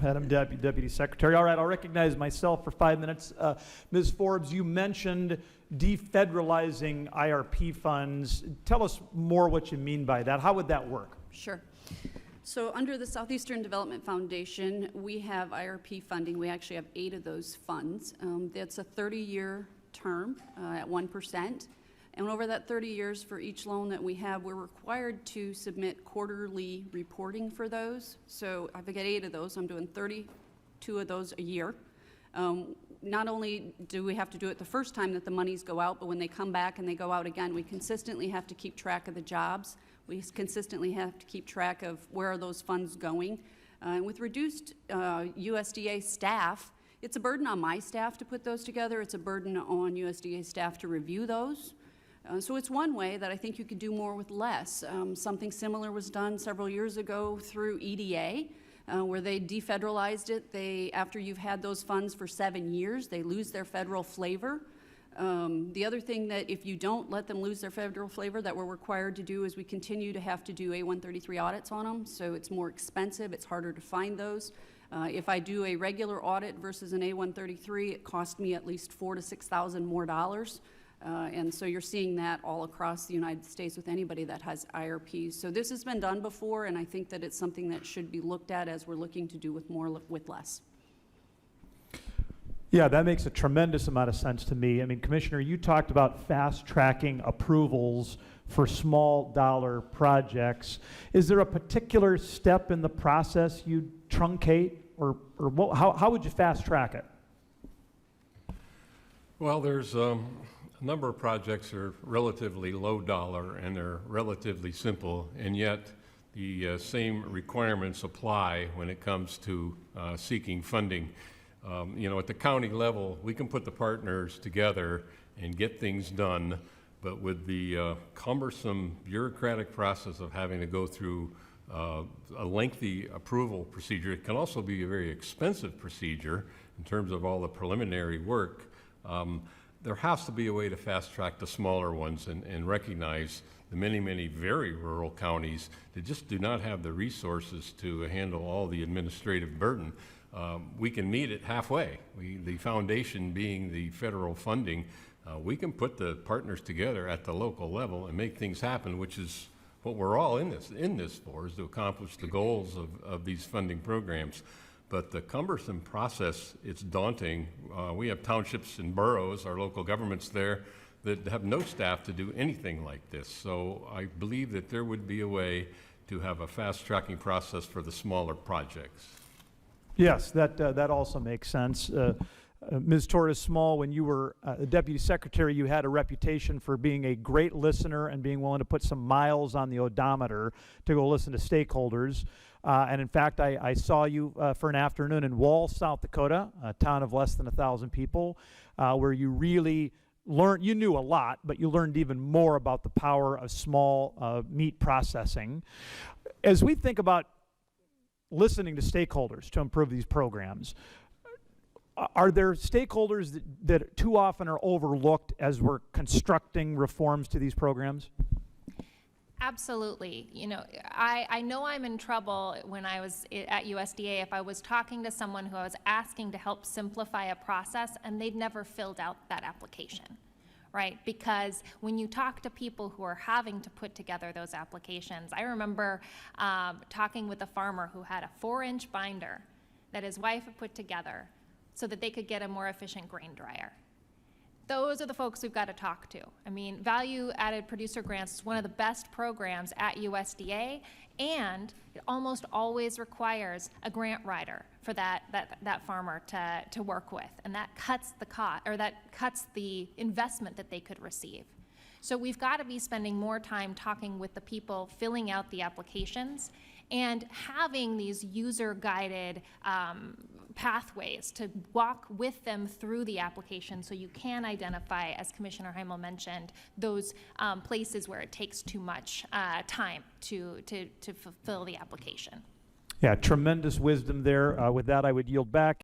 Madam Deputy Secretary. All right, I'll recognize myself for 5 minutes. Ms. Forbes, you mentioned defederalizing IRP funds. Tell us more what you mean by that. How would that work? Sure. So under the Southeastern Development Foundation, we have IRP funding. We actually have 8 of those funds. That's a 30-year term at 1%. And over that 30 years, for each loan that we have, we're required to submit quarterly reporting for those. So I've got 8 of those. I'm doing 32 of those a year. Not only do we have to do it the first time that the monies go out, but when they come back and they go out again, we consistently have to keep track of the jobs. We consistently have to keep track of where are those funds going. And with reduced USDA staff, it's a burden on my staff to put those together. It's a burden on USDA staff to review those. So it's one way that I think you could do more with less. Something similar was done several years ago through EDA, where they defederalized it. After you've had those funds for 7 years, they lose their federal flavor. The other thing that if you don't let them lose their federal flavor that we're required to do is we continue to have to do A133 audits on them, so it's more expensive, it's harder to find those. If I do a regular audit versus an A133, it costs me at least $4,000 to $6,000 more dollars. And so you're seeing that all across the United States with anybody that has IRPs. So this has been done before, and I think that it's something that should be looked at as we're looking to do with more with less. Yeah, that makes a tremendous amount of sense to me. I mean, Commissioner, you talked about fast-tracking approvals for small dollar projects. Is there a particular step in the process you truncate, or how would you fast-track it? Well, there's a number of projects are relatively low dollar and they're relatively simple, and yet the same requirements apply when it comes to seeking funding. You know, at the county level, we can put the partners together and get things done, but with the cumbersome bureaucratic process of having to go through a lengthy approval procedure, it can also be a very expensive procedure in terms of all the preliminary work. There has to be a way to fast track the smaller ones and recognize the many, many very rural counties that just do not have the resources to handle all the administrative burden. We can meet it halfway. The foundation being the federal funding, we can put the partners together at the local level and make things happen, which is what we're all in this for, is to accomplish the goals of these funding programs. But the cumbersome process, it's daunting. We have townships and boroughs, our local governments there, that have no staff to do anything like this. So I believe that there would be a way to have a fast tracking process for the smaller projects. Yes, that also makes sense. Ms. Torres Small, when you were Deputy Secretary, you had a reputation for being a great listener and being willing to put some miles on the odometer to go listen to stakeholders. And in fact, I saw you for an afternoon in Wall, South Dakota, a town of less than 1,000 people, where you really learned, you knew a lot, but you learned even more about the power of small meat processing. As we think about listening to stakeholders to improve these programs, are there stakeholders that too often are overlooked as we're constructing reforms to these programs? Absolutely. You know, I know I'm in trouble when I was at USDA if I was talking to someone who I was asking to help simplify a process and they'd never filled out that application, right? Because when you talk to people who are having to put together those applications, I remember talking with a farmer who had a 4-inch binder that his wife had put together so that they could get a more efficient grain dryer. Those are the folks we've got to talk to. I mean, value-added producer grants is one of the best programs at USDA, and it almost always requires a grant writer for that farmer to work with, and that cuts the cost, or that cuts the investment that they could receive. So we've got to be spending more time talking with the people filling out the applications and having these user-guided pathways to walk with them through the application so you can identify, as Commissioner Heimel mentioned, those places where it takes too much time to fulfill the application. Yeah, tremendous wisdom there. With that, I would yield back.